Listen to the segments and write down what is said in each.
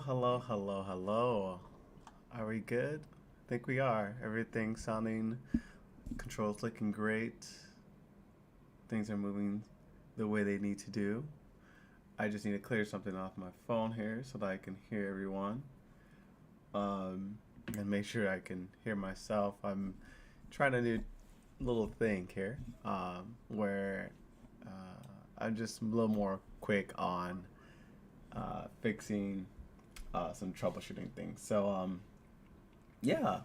Hello. Are we good? I think we are. Everything sounding, controls looking great. Things are moving the way they need to do. I just need to clear something off my phone here so that I can hear everyone. Um, and make sure I can hear myself. I'm trying to do a little thing here where I'm just a little more quick on fixing some troubleshooting things. Yeah,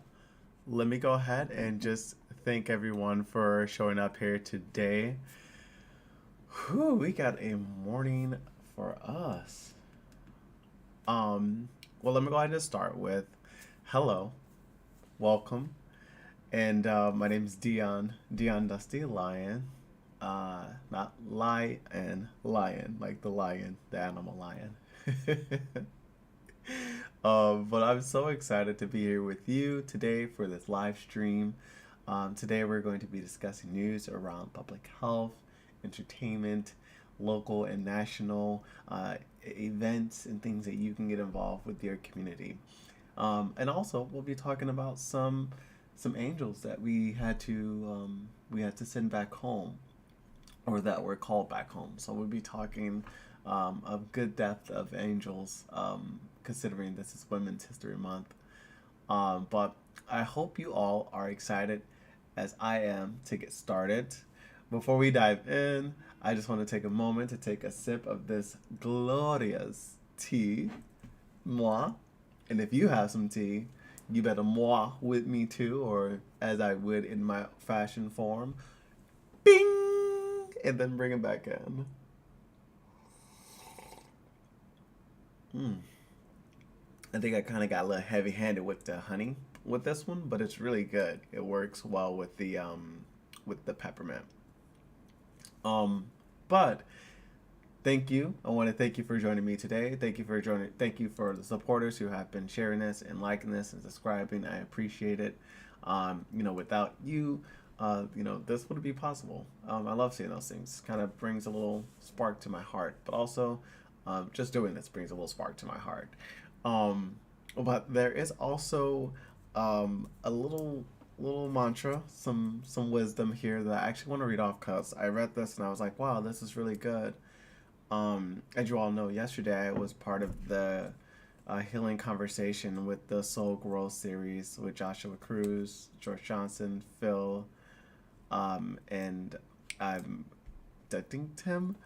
let me go ahead and just thank everyone for showing up here today. Whew, we got a morning for us. Well, let me go ahead and start with hello, welcome, and my name is Dion Dusty Lion. Not lion, like the lion, the animal lion. But I'm so excited to be here with you today for this live stream. Today we're going to be discussing news around public health, entertainment, local and national events, and things that you can get involved with your community. And also we'll be talking about some angels that we had to send back home, or that were called back home. So we'll be talking a good depth of angels, considering this is Women's History Month. But I hope you all are excited as I am to get started. Before we dive in, I just want to take a moment to take a sip of this glorious tea. Moi. And if you have some tea, you better moi with me too, or as I would in my fashion form, bing, and then bring it back in. Mm. I think I kind of got a little heavy-handed with the honey with this one, but it's really good. It works well with the peppermint. Um, but thank you. I want to thank you for joining me today. Thank you for joining. Thank you for the supporters who have been sharing this and liking this and subscribing. I appreciate it. Without you, this wouldn't be possible. I love seeing those things. Kind of brings a little spark to my heart, but also just doing this brings a little spark to my heart. Um, but there is also a little mantra, some wisdom here that I actually want to read off because I read this and I was like, wow, this is really good. As you all know, yesterday I was part of the healing conversation with the Soul Growth series with Joshua Cruz, George Johnson, Phil, and I think Tim.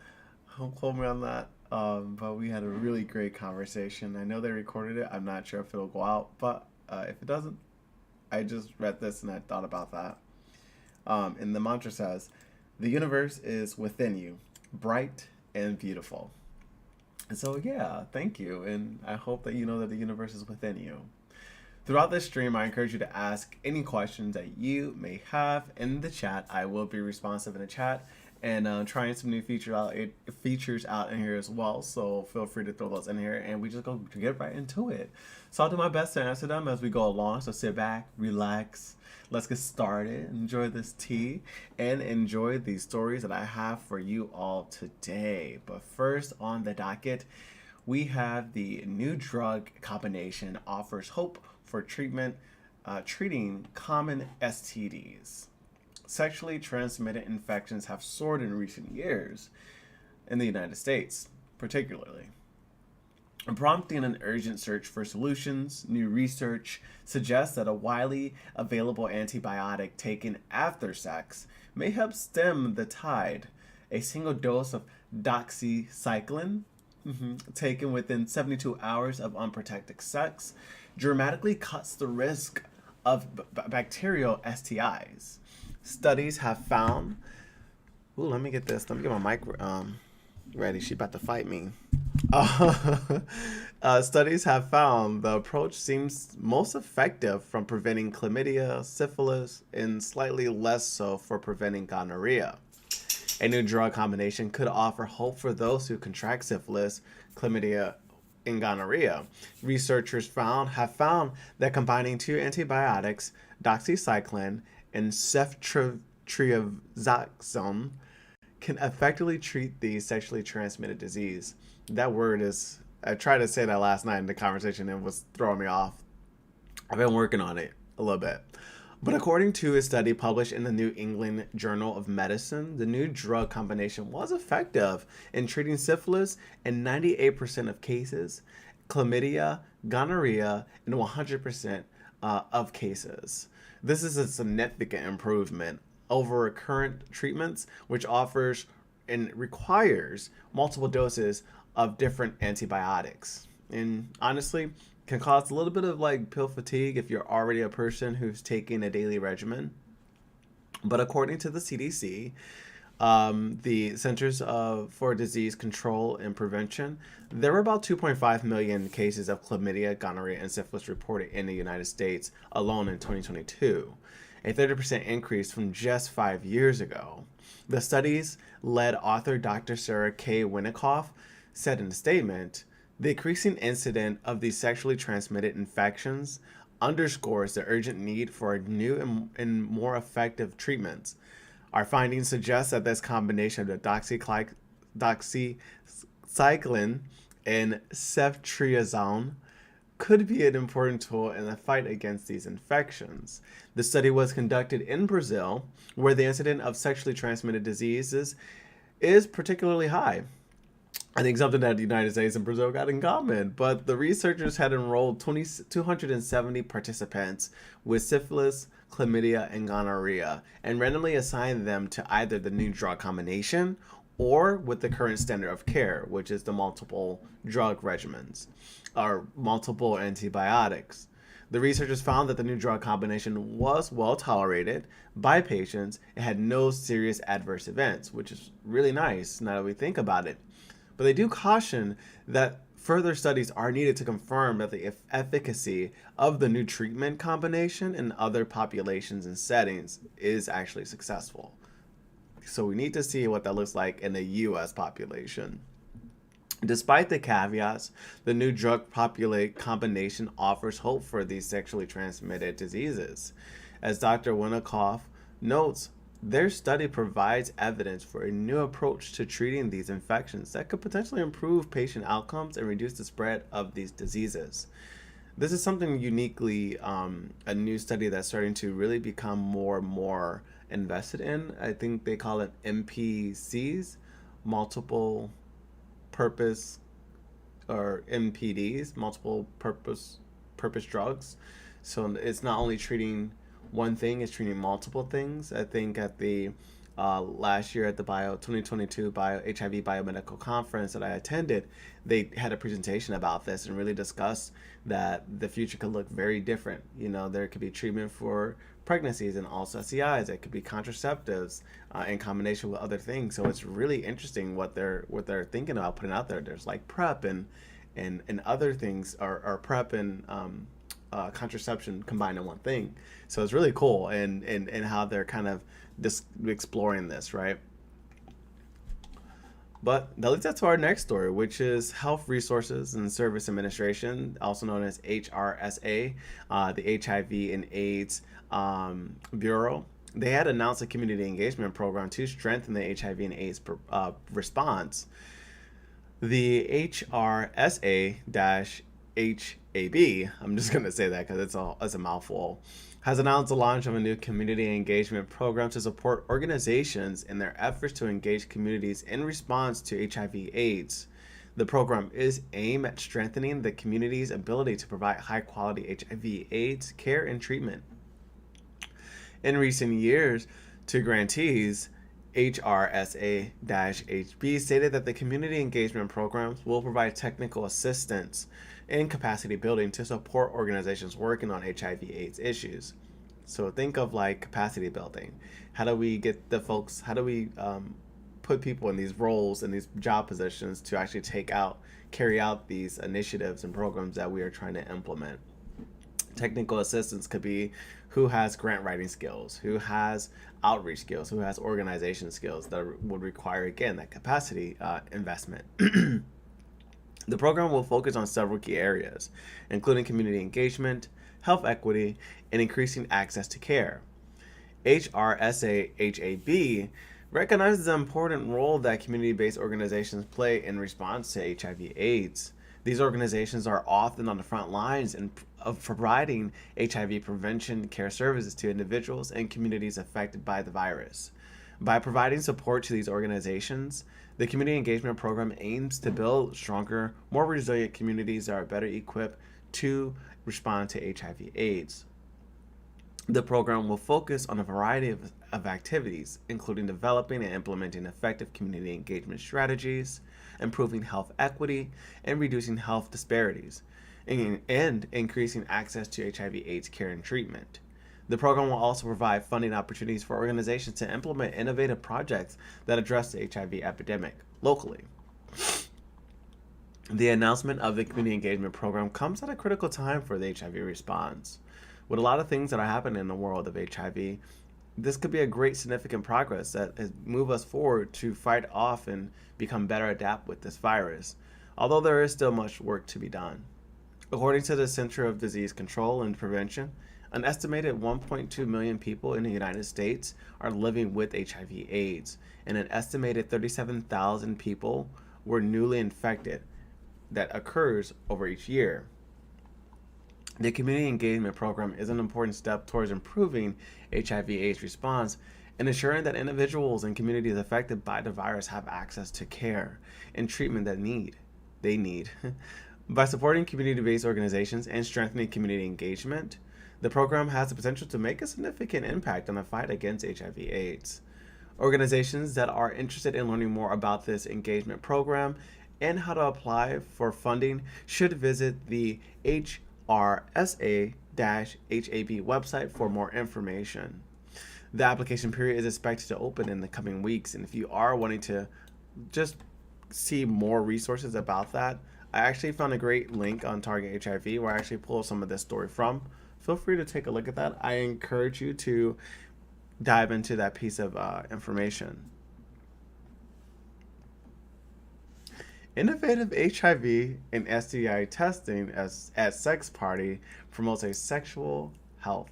Don't quote me on that. But we had a really great conversation. I know they recorded it. I'm not sure if it'll go out, but if it doesn't, I just read this and I thought about that. And the mantra says, "The universe is within you, bright and beautiful." And so, yeah, thank you. And I hope that you know that the universe is within you. Throughout this stream, I encourage you to ask any questions that you may have in the chat. I will be responsive in the chat and trying some new features out in here as well. So feel free to throw those in here, and we just go to get right into it. So I'll do my best to answer them as we go along. So sit back, relax. Let's get started. Enjoy this tea and enjoy these stories that I have for you all today. But first on the docket, we have the new drug combination offers hope for treating common STDs. Sexually transmitted infections have soared in recent years in the United States, particularly, prompting an urgent search for solutions. New research suggests that a widely available antibiotic taken after sex may help stem the tide. A single dose of doxycycline, taken within 72 hours of unprotected sex, dramatically cuts the risk of bacterial STIs. Studies have found. Ooh, let me get this. Let me get my mic ready. She about to fight me. Studies have found the approach seems most effective from preventing chlamydia, syphilis, and slightly less so for preventing gonorrhea. A new drug combination could offer hope for those who contract syphilis, chlamydia, and gonorrhea. Researchers have found that combining two antibiotics, doxycycline and ceftriaxone, can effectively treat the sexually transmitted disease. That word is I tried to say that last night in the conversation and it was throwing me off. I've been working on it a little bit. But according to a study published in the New England Journal of Medicine, the new drug combination was effective in treating syphilis in 98% of cases, chlamydia, gonorrhea, in 100% of cases. This is a significant improvement over current treatments, which offers and requires multiple doses of different antibiotics. And honestly, can cause a little bit of like pill fatigue if you're already a person who's taking a daily regimen. But according to the CDC, the for Disease Control and Prevention, there were about 2.5 million cases of chlamydia, gonorrhea, and syphilis reported in the United States alone in 2022, a 30% increase from just 5 years ago. The study's lead author, Dr. Sarah K. Winikoff, said in a statement, the increasing incidence of these sexually transmitted infections underscores the urgent need for new and more effective treatments. Our findings suggest that this combination of doxycycline and ceftriaxone could be an important tool in the fight against these infections. The study was conducted in Brazil, where the incidence of sexually transmitted diseases is particularly high. I think something that the United States and Brazil got in common, but the researchers had enrolled 270 participants with syphilis, chlamydia, and gonorrhea, and randomly assigned them to either the new drug combination or with the current standard of care, which is the multiple drug regimens or multiple antibiotics. The researchers found that the new drug combination was well tolerated by patients and had no serious adverse events, which is really nice now that we think about it. But they do caution that further studies are needed to confirm that the efficacy of the new treatment combination in other populations and settings is actually successful. So we need to see what that looks like in the US population. Despite the caveats, the new drug combination offers hope for these sexually transmitted diseases. As Dr. Winikoff notes, their study provides evidence for a new approach to treating these infections that could potentially improve patient outcomes and reduce the spread of these diseases. This is something uniquely a new study that's starting to really become more and more invested in. I think they call it MPCs, multiple purpose, or MPDs, multiple purpose drugs. So it's not only treating one thing, it's treating multiple things. I think at the last year at the 2022 HIV Biomedical Conference that I attended, they had a presentation about this and really discussed that the future could look very different. You know, there could be treatment for pregnancies and also STIs. It could be contraceptives in combination with other things. So it's really interesting what they're thinking about putting out there. There's like PrEP and other things, or PrEP and contraception combined in one thing. So it's really cool, and how they're kind of just exploring this, right? But that leads us to our next story, which is Health Resources and Service Administration, also known as HRSA, the HIV and AIDS Bureau. They had announced a community engagement program to strengthen the HIV and AIDS response. The HRSA-HAB, I'm just going to say that because it's a mouthful, has announced the launch of a new community engagement program to support organizations in their efforts to engage communities in response to HIV/AIDS. The program is aimed at strengthening the community's ability to provide high-quality HIV/AIDS care and treatment. In recent years, two grantees, HRSA-HB, stated that the community engagement programs will provide technical assistance and capacity building to support organizations working on HIV/AIDS issues. So think of like capacity building. How do we get the folks, how do we put people in these roles and these job positions to actually carry out these initiatives and programs that we are trying to implement? Technical assistance could be who has grant writing skills, who has outreach skills, who has organization skills that would require, again, that capacity investment. The program will focus on several key areas, including community engagement, health equity, and increasing access to care. HRSA-HAB recognizes the important role that community-based organizations play in response to HIV/AIDS. These organizations are often on the front lines of providing HIV prevention care services to individuals and communities affected by the virus. By providing support to these organizations, the community engagement program aims to build stronger, more resilient communities that are better equipped to respond to HIV/AIDS. The program will focus on a variety of activities, including developing and implementing effective community engagement strategies, improving health equity, and reducing health disparities, and increasing access to HIV/AIDS care and treatment. The program will also provide funding opportunities for organizations to implement innovative projects that address the HIV epidemic locally. The announcement of the community engagement program comes at a critical time for the HIV response. With a lot of things that are happening in the world of HIV, this could be a great significant progress that has move us forward to fight off and become better adapt with this virus, although there is still much work to be done. According to the Center of Disease Control and Prevention, an estimated 1.2 million people in the United States are living with HIV/AIDS, and an estimated 37,000 people were newly infected that occurs over each year. The community engagement program is an important step towards improving HIV/AIDS response and ensuring that individuals and communities affected by the virus have access to care and treatment that they need. By supporting community-based organizations and strengthening community engagement, the program has the potential to make a significant impact on the fight against HIV/AIDS. Organizations that are interested in learning more about this engagement program and how to apply for funding should visit the HRSA-HAB website for more information. The application period is expected to open in the coming weeks, and if you are wanting to just see more resources about that, I actually found a great link on Target HIV where I actually pulled some of this story from. Feel free to take a look at that. I encourage you to dive into that piece of information. Innovative HIV and STI testing at sex party promotes a sexual health,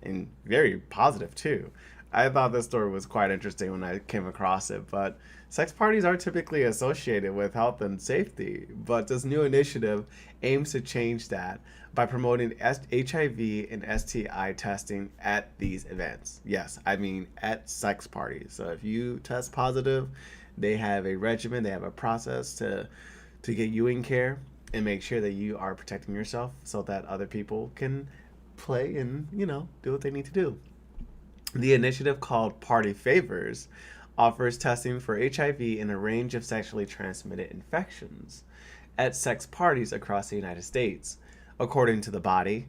and very positive too. I thought this story was quite interesting when I came across it, but sex parties are typically associated with health and safety, but this new initiative aims to change that by promoting HIV and STI testing at these events. Yes, I mean at sex parties. So if you test positive, they have a regimen, they have a process to get you in care and make sure that you are protecting yourself so that other people can play and, do what they need to do. The initiative, called Party Favors, offers testing for HIV in a range of sexually transmitted infections at sex parties across the United States. According to the body,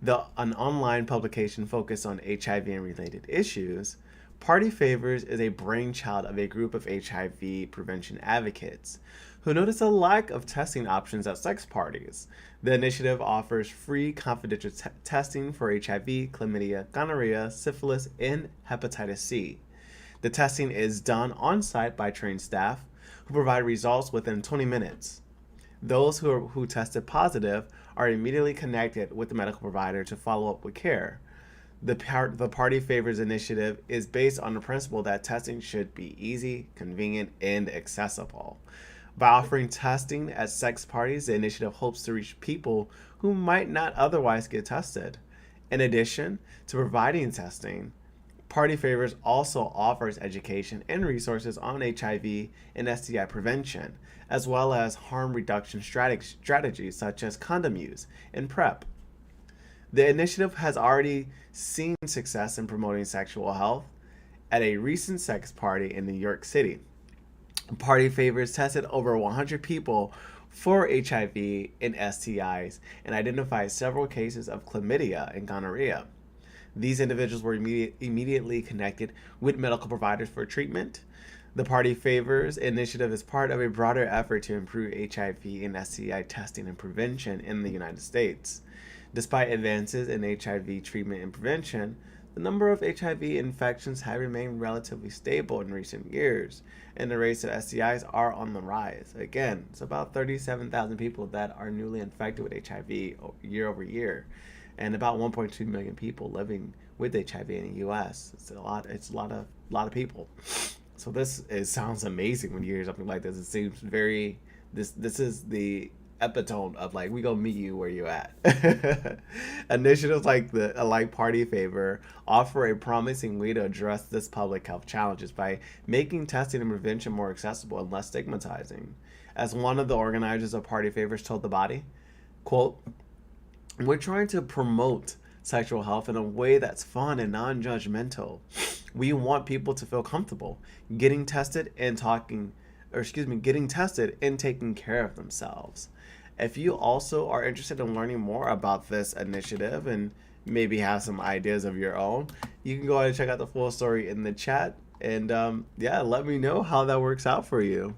an online publication focused on HIV and related issues, Party Favors is a brainchild of a group of HIV prevention advocates who noticed a lack of testing options at sex parties. The initiative offers free confidential testing for HIV, chlamydia, gonorrhea, syphilis, and hepatitis C. The testing is done on site by trained staff who provide results within 20 minutes. Those who tested positive are immediately connected with the medical provider to follow up with care. The Party Favors initiative is based on the principle that testing should be easy, convenient, and accessible. By offering testing at sex parties, the initiative hopes to reach people who might not otherwise get tested. In addition to providing testing, Party Favors also offers education and resources on HIV and STI prevention, as well as harm reduction strategies such as condom use and PrEP. The initiative has already seen success in promoting sexual health. At a recent sex party in New York City, Party Favors tested over 100 people for HIV and STIs and identified several cases of chlamydia and gonorrhea. These individuals were immediately connected with medical providers for treatment. The Party Favors initiative is part of a broader effort to improve HIV and STI testing and prevention in the United States. Despite advances in HIV treatment and prevention, the number of HIV infections have remained relatively stable in recent years, and the rates of STIs are on the rise. Again, it's about 37,000 people that are newly infected with HIV year over year, and about 1.2 million people living with HIV in the U.S. It's a lot. It's a lot of people. So sounds amazing when you hear something like this. It seems very. This is the epitome of like we gonna meet you where you at. Initiatives like the Party Favor offer a promising way to address this public health challenges by making testing and prevention more accessible and less stigmatizing. As one of the organizers of Party Favors told the body, quote, "We're trying to promote sexual health in a way that's fun and non-judgmental. We want people to feel comfortable getting tested and getting tested and taking care of themselves." If you also are interested in learning more about this initiative and maybe have some ideas of your own, you can go ahead and check out the full story in the chat. And yeah, let me know how that works out for you.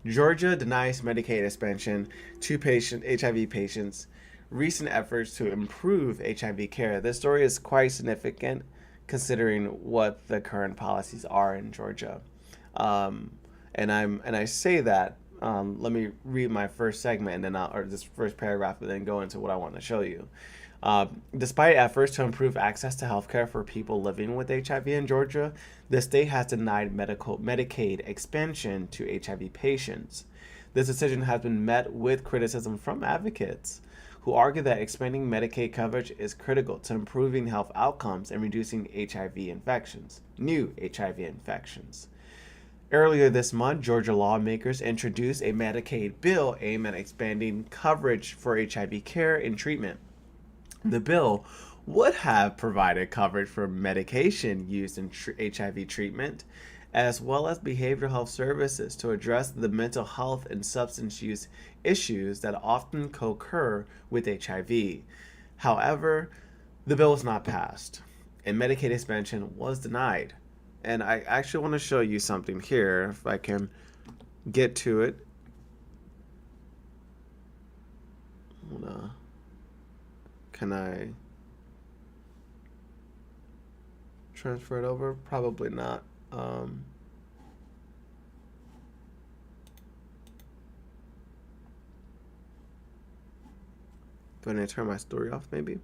Georgia denies Medicaid expansion to HIV patients. Recent efforts to improve HIV care. This story is quite significant considering what the current policies are in Georgia. And I say that. Let me read my first segment and then or this first paragraph and then go into what I want to show you. Despite efforts to improve access to healthcare for people living with HIV in Georgia, the state has denied Medicaid expansion to HIV patients. This decision has been met with criticism from advocates who argue that expanding Medicaid coverage is critical to improving health outcomes and reducing new HIV infections. Earlier this month, Georgia lawmakers introduced a Medicaid bill aimed at expanding coverage for HIV care and treatment. The bill would have provided coverage for medication used in HIV treatment, as well as behavioral health services to address the mental health and substance use issues that often co-occur with HIV. However, the bill was not passed, and Medicaid expansion was denied. And I actually want to show you something here, if I can get to it. Can I transfer it over? Probably not. Do I need to turn my story off, maybe?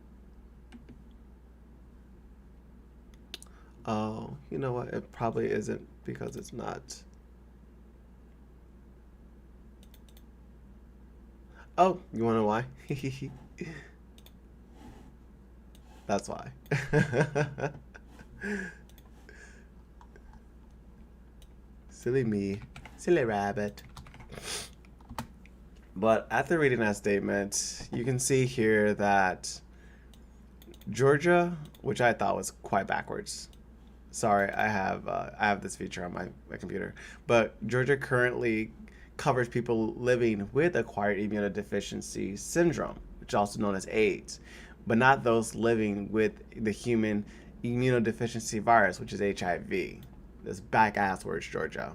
Oh, you know what? It probably isn't because it's not. Oh, you want to know why? That's why. Silly me. Silly rabbit. But after reading that statement, you can see here that Georgia, which I thought was quite backwards. Sorry, I have this feature on my computer. But Georgia currently covers people living with acquired immunodeficiency syndrome, which is also known as AIDS, but not those living with the human immunodeficiency virus, which is HIV. This back-ass words, Georgia,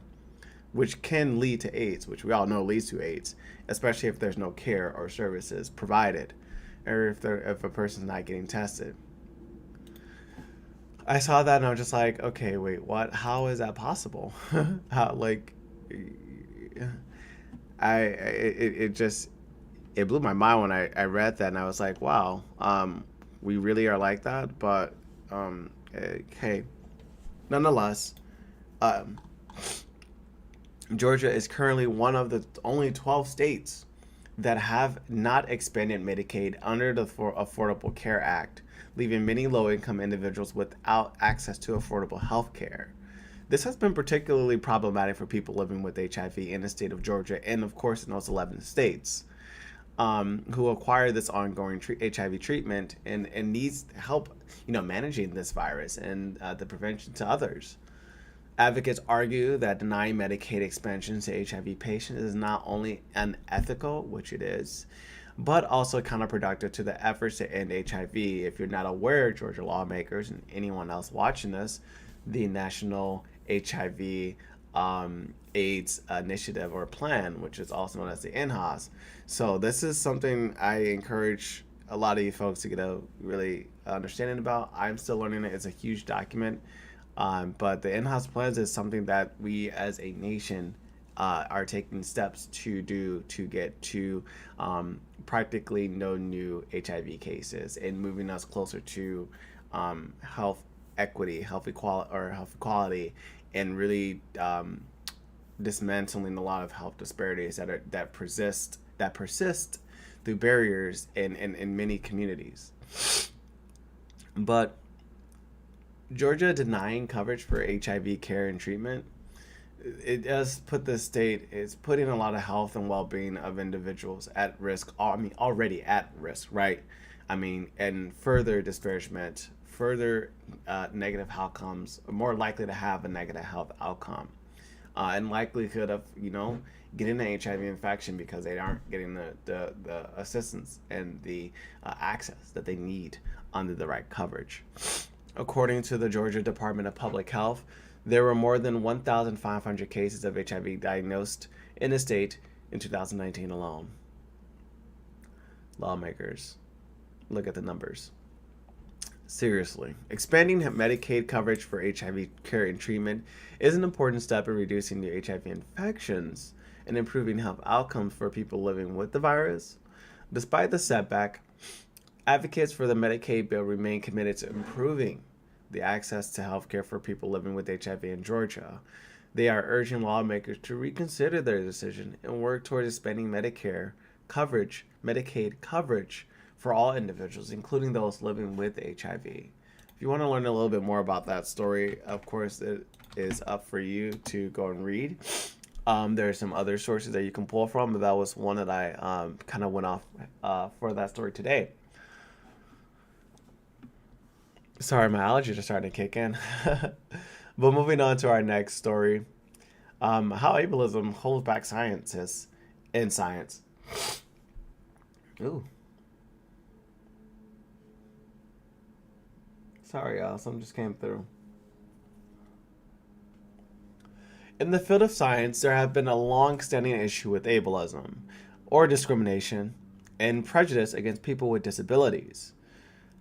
which can lead to AIDS, which we all know leads to AIDS, especially if there's no care or services provided, or if a person's not getting tested. I saw that and I was just like, okay, wait, what? How is that possible? How, like, it blew my mind when I read that and I was like, wow, we really are like that. But hey, nonetheless, Georgia is currently one of the only 12 states that have not expanded Medicaid under the Affordable Care Act, leaving many low-income individuals without access to affordable health care. This has been particularly problematic for people living with HIV in the state of Georgia and, of course, in those 11 states who acquire this ongoing HIV treatment and needs help, managing this virus and the prevention to others. Advocates argue that denying Medicaid expansion to HIV patients is not only unethical, which it is, but also counterproductive to the efforts to end HIV. If you're not aware, Georgia lawmakers and anyone else watching this, the National HIV AIDS Initiative or Plan, which is also known as the NHAS. So this is something I encourage a lot of you folks to get a really understanding about. I'm still learning it. It's a huge document. But the in-house plans is something that we as a nation are taking steps to do to get to practically no new HIV cases and moving us closer to health equity, health equality, and really dismantling a lot of health disparities that persist through barriers in many communities. But Georgia denying coverage for HIV care and treatment, it does put the state, it's putting a lot of health and well-being of individuals at risk. I mean, already at risk, right? I mean, and further disparagement, further negative outcomes, more likely to have a negative health outcome, and likelihood of getting an HIV infection because they aren't getting the assistance and the access that they need under the right coverage. According to the Georgia Department of Public Health, there were more than 1,500 cases of HIV diagnosed in the state in 2019 alone. Lawmakers, look at the numbers. Seriously, expanding Medicaid coverage for HIV care and treatment is an important step in reducing the HIV infections and improving health outcomes for people living with the virus. Despite the setback, advocates for the Medicaid bill remain committed to improving the access to health care for people living with HIV in Georgia. They are urging lawmakers to reconsider their decision and work towards expanding Medicaid coverage for all individuals, including those living with HIV. If you want to learn a little bit more about that story, of course, it is up for you to go and read. There are some other sources that you can pull from, but that was one that I kind of went off for that story today. Sorry, my allergies are starting to kick in. But moving on to our next story, how ableism holds back scientists in science. Ooh. Sorry, y'all. Something just came through. In the field of science, there have been a long-standing issue with ableism, or discrimination, and prejudice against people with disabilities.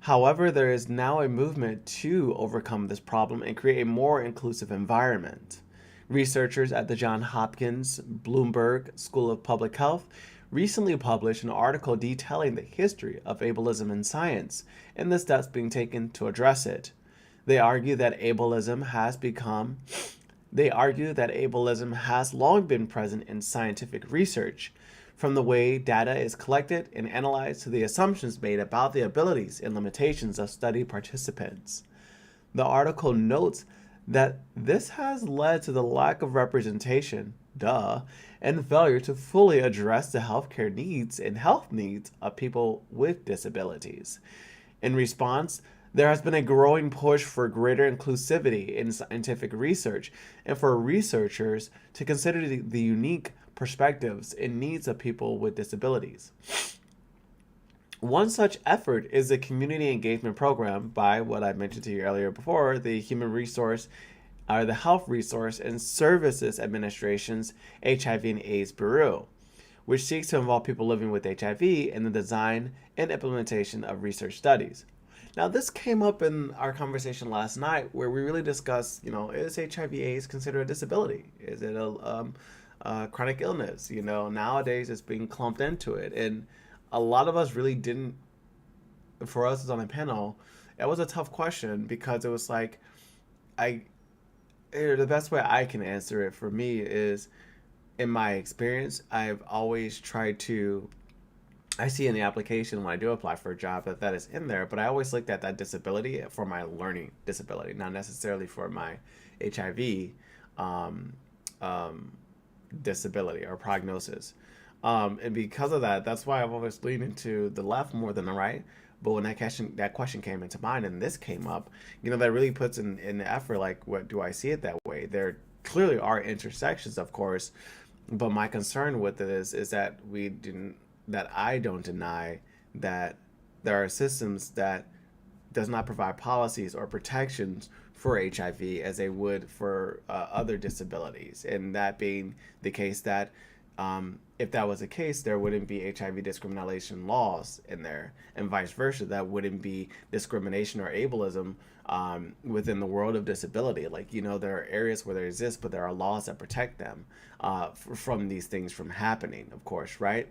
However, there is now a movement to overcome this problem and create a more inclusive environment. Researchers at the Johns Hopkins Bloomberg School of Public Health recently published an article detailing the history of ableism in science and the steps being taken to address it. They argue that ableism has long been present in scientific research, from the way data is collected and analyzed to the assumptions made about the abilities and limitations of study participants. The article notes that this has led to the lack of representation, and failure to fully address the healthcare needs and health needs of people with disabilities. In response, there has been a growing push for greater inclusivity in scientific research and for researchers to consider the unique perspectives and needs of people with disabilities. One such effort is the community engagement program by what I mentioned to you earlier before, the the Health Resource and Services Administration's HIV and AIDS Bureau, which seeks to involve people living with HIV in the design and implementation of research studies. Now, this came up in our conversation last night where we really discussed, is HIV/AIDS considered a disability? Is it a chronic illness? Nowadays it's being clumped into it. And a lot of us really didn't, for us as on a panel, it was a tough question because it was like, the best way I can answer it for me is, in my experience, I've always tried to, I see in the application when I do apply for a job that is in there, but I always looked at that disability for my learning disability, not necessarily for my HIV disability or prognosis. And because of that, that's why I've always leaned into the left more than the right. But when that question came into mind and this came up, that really puts in the effort, like, what do I see it that way? There clearly are intersections, of course, but my concern with it is that I don't deny that there are systems that does not provide policies or protections for HIV as they would for other disabilities. And that being the case, that if that was the case, there wouldn't be HIV discrimination laws in there, and vice versa. That wouldn't be discrimination or ableism within the world of disability. Like, there are areas where there exists, but there are laws that protect them from these things from happening, of course, right?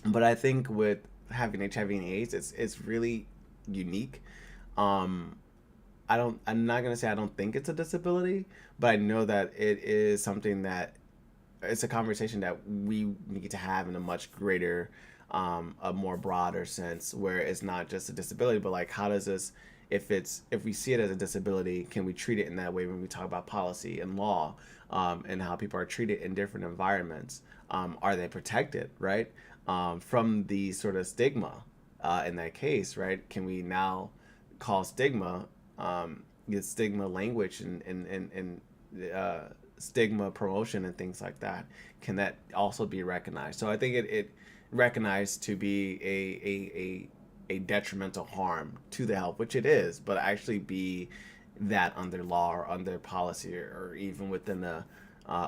But I think with having HIV and AIDS, it's really unique. I'm not gonna say I don't think it's a disability, but I know that it is something that it's a conversation that we need to have in a much greater, a more broader sense, where it's not just a disability, but like how does this, if we see it as a disability, can we treat it in that way when we talk about policy and law, and how people are treated in different environments? Are they protected, right, from the sort of stigma in that case, right? Can we now call stigma, get stigma language and stigma promotion and things like that? Can that also be recognized? So I think it recognized to be a detrimental harm to the health, which it is, but actually be that under law or under policy, or even within a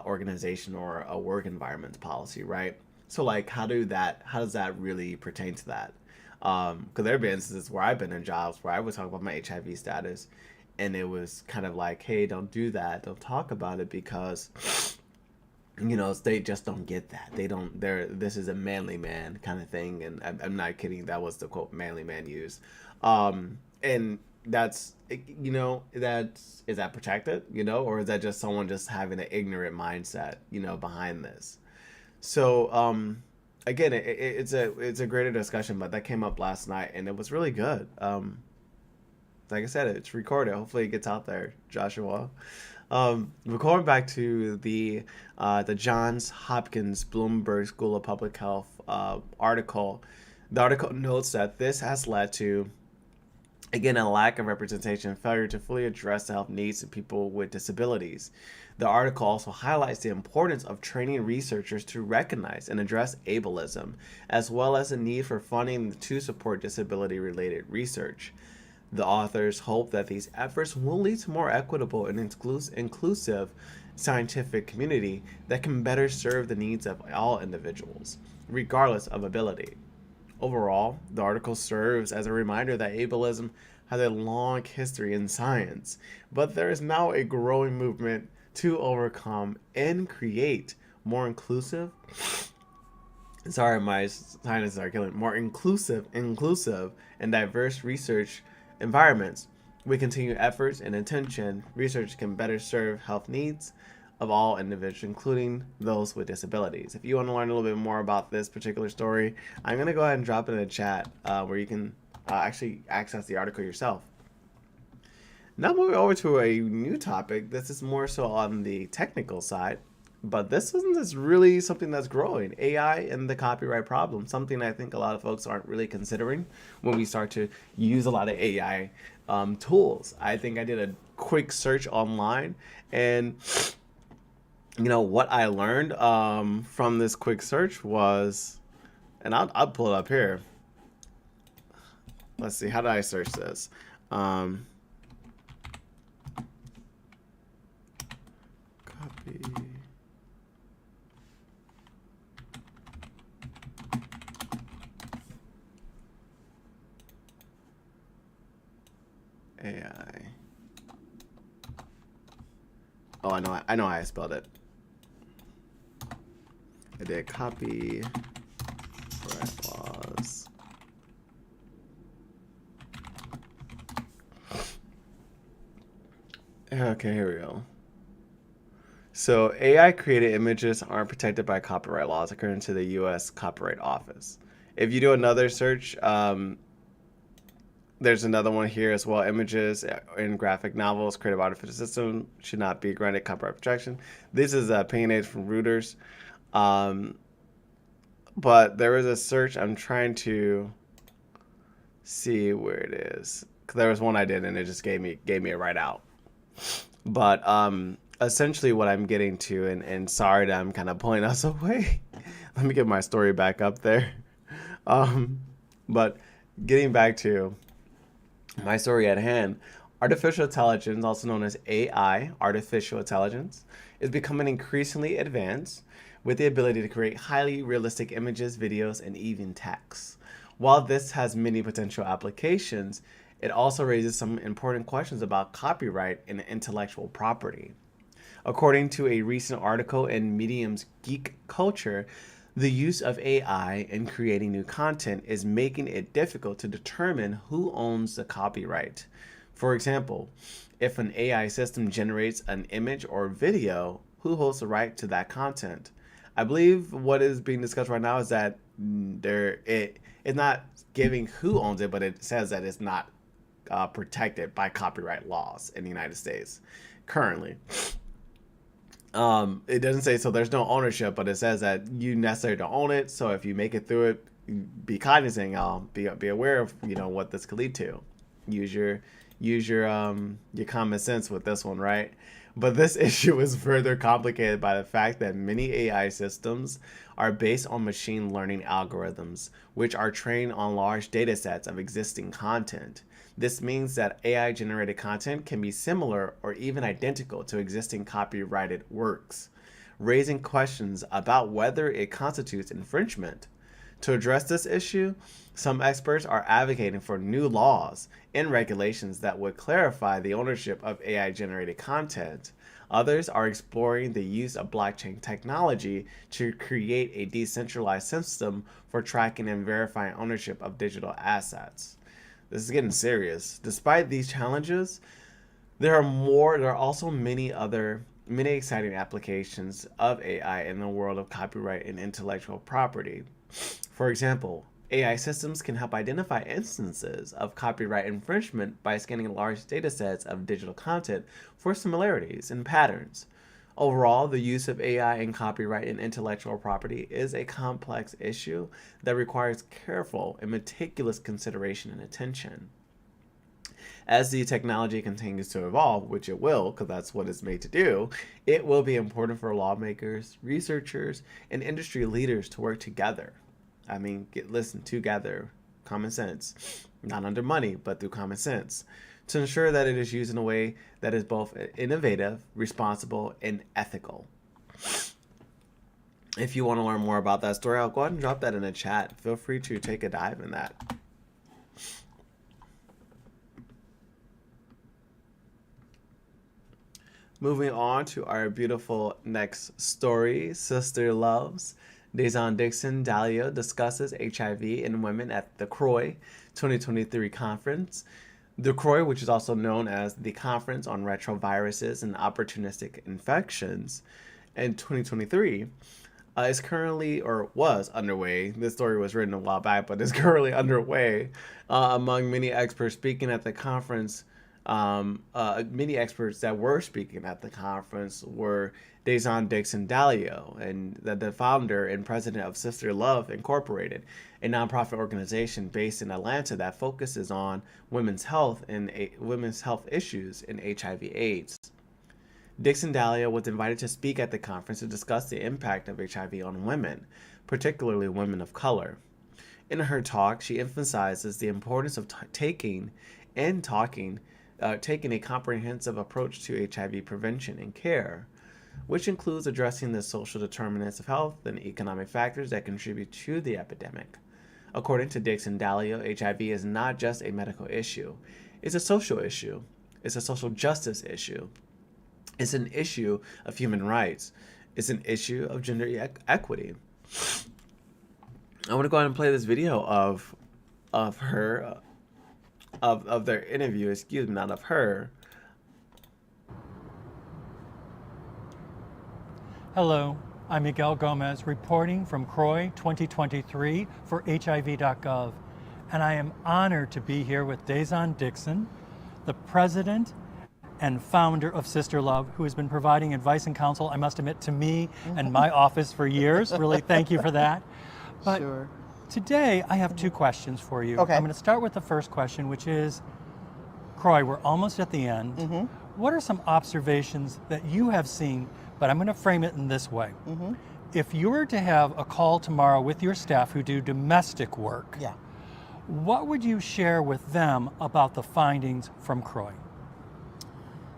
organization or a work environment policy, right? So like, how does that really pertain to that? Because there have been instances where I've been in jobs where I would talk about my HIV status, and it was kind of like, hey, don't do that, don't talk about it, because they just don't get that. They don't. This is a manly man kind of thing, and I'm not kidding. That was the quote manly man used, and that's is that protected, or is that just someone just having an ignorant mindset, behind this? So again, it's a greater discussion, but that came up last night, and it was really good. Like I said, it's recorded. Hopefully, it gets out there, Joshua. We're going back to the Johns Hopkins Bloomberg School of Public Health article. The article notes that this has led to, again, a lack of representation and failure to fully address the health needs of people with disabilities. The article also highlights the importance of training researchers to recognize and address ableism, as well as the need for funding to support disability-related research. The authors hope that these efforts will lead to more equitable and inclusive scientific community that can better serve the needs of all individuals, regardless of ability. Overall, the article serves as a reminder that ableism has a long history in science, but there is now a growing movement to overcome and create more inclusive, sorry, my sinuses are killing, more inclusive and diverse research environments. With continued efforts and attention, research can better serve health needs of all individuals, including those with disabilities. If you want to learn a little bit more about this particular story, I'm going to go ahead and drop it in the chat where you can actually access the article yourself. Now moving over to a new topic. This is more so on the technical side, but this is really something that's growing. AI and the copyright problem, something I think a lot of folks aren't really considering when we start to use a lot of AI tools. I think I did a quick search online, and what I learned from this quick search was, and I'll pull it up here. Let's see, how did I search this? Copy. AI. Oh, I know how I spelled it. I did copy right laws. Okay, here we go. So AI created images aren't protected by copyright laws according to the U.S. Copyright Office. If you do another search, there's another one here as well. Images in graphic novels created by artificial system should not be granted copyright protection. This is opinionated from Reuters. But there was a search. I'm trying to see where it is. There was one I did, and it just gave me it right out. But essentially what I'm getting to, and sorry that I'm kind of pulling us away. Let me get my story back up there. But getting back to my story at hand, artificial intelligence, also known as AI, artificial intelligence, is becoming increasingly advanced with the ability to create highly realistic images, videos, and even text. While this has many potential applications, it also raises some important questions about copyright and intellectual property. According to a recent article in Medium's Geek Culture, the use of AI in creating new content is making it difficult to determine who owns the copyright. For example, if an AI system generates an image or video, who holds the right to that content? I believe what is being discussed right now is that it's not giving who owns it, but it says that it's not protected by copyright laws in the United States currently. It doesn't say so. There's no ownership, but it says that you necessarily don't own it. So if you make it through it, be cognizant. Be aware of what this could lead to. Use your common sense with this one, right? But this issue is further complicated by the fact that many AI systems are based on machine learning algorithms, which are trained on large data sets of existing content. This means that AI-generated content can be similar or even identical to existing copyrighted works, raising questions about whether it constitutes infringement. To address this issue, some experts are advocating for new laws and regulations that would clarify the ownership of AI-generated content. Others are exploring the use of blockchain technology to create a decentralized system for tracking and verifying ownership of digital assets. This is getting serious. Despite these challenges, there are also many exciting applications of AI in the world of copyright and intellectual property. For example, AI systems can help identify instances of copyright infringement by scanning large data sets of digital content for similarities and patterns. Overall, the use of AI in copyright and intellectual property is a complex issue that requires careful and meticulous consideration and attention. As the technology continues to evolve, which it will, because that's what it's made to do, it will be important for lawmakers, researchers, and industry leaders to work together. Listen together, common sense, not under money, but through common sense, to ensure that it is used in a way that is both innovative, responsible, and ethical. If you want to learn more about that story, I'll go ahead and drop that in the chat. Feel free to take a dive in that. Moving on to our beautiful next story, Sister Loves. Dazon Dixon Dalio discusses HIV in women at the CROI 2023 conference. The CROI, which is also known as the Conference on Retroviruses and Opportunistic Infections in 2023, is currently, or was underway. This story was written a while back, but is currently underway among many experts speaking at the conference. Many experts that were speaking at the conference were Dazon Dixon Dalio, and the founder and president of Sister Love Incorporated, a nonprofit organization based in Atlanta that focuses on women's health and women's health issues in HIV/AIDS. Dixon Dalio was invited to speak at the conference to discuss the impact of HIV on women, particularly women of color. In her talk, she emphasizes the importance of taking a comprehensive approach to HIV prevention and care, which includes addressing the social determinants of health and economic factors that contribute to the epidemic. According to Dixon Dalio, HIV is not just a medical issue. It's a social issue. It's a social justice issue. It's an issue of human rights. It's an issue of gender equity. I want to go ahead and play this video of her, of their interview, excuse me, not of her. Hello, I'm Miguel Gomez reporting from CROI 2023 for HIV.gov, and I am honored to be here with Dazon Dixon, the president and founder of Sister Love, who has been providing advice and counsel, I must admit, to me and my office for years. Really, thank you for that. But Sure. Today, I have two questions for you. Okay. I'm going to start with the first question, which is, CROI, we're almost at the end. Mm-hmm. What are some observations that you have seen, but I'm going to frame it in this way. Mm-hmm. If you were to have a call tomorrow with your staff who do domestic work, Yeah. what would you share with them about the findings from CROI?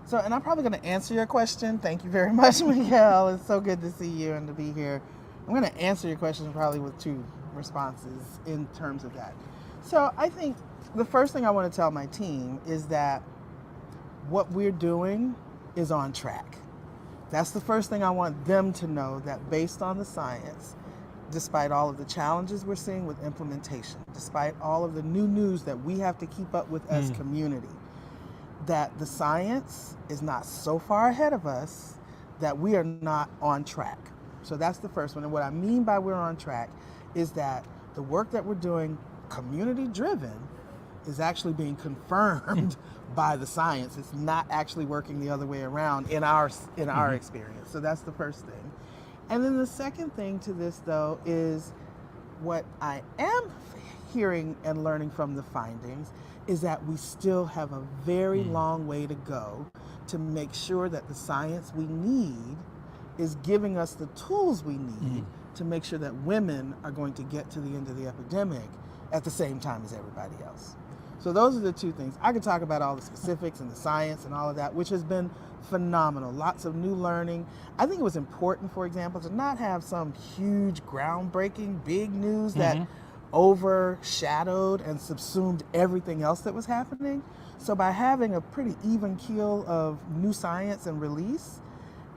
So, and I'm probably going to answer your question. Thank you very much, Miguel. It's so good to see you and to be here. I'm going to answer your question probably with two responses in terms of that. So I think the first thing I want to tell my team is that what we're doing is on track. That's the first thing I want them to know, that based on the science, despite all of the challenges we're seeing with implementation, despite all of the new news that we have to keep up with as community, that the science is not so far ahead of us that we are not on track. So that's the first one. And what I mean by we're on track is that the work that we're doing, community driven, is actually being confirmed by the science. It's not actually working the other way around in our experience. So that's the first thing. And then the second thing to this, though, is what I am hearing and learning from the findings is that we still have a very long way to go to make sure that the science we need is giving us the tools we need to make sure that women are going to get to the end of the epidemic at the same time as everybody else. So those are the two things. I could talk about all the specifics and the science and all of that, which has been phenomenal. Lots of new learning. I think it was important, for example, to not have some huge, groundbreaking, big news that overshadowed and subsumed everything else that was happening. So by having a pretty even keel of new science and release,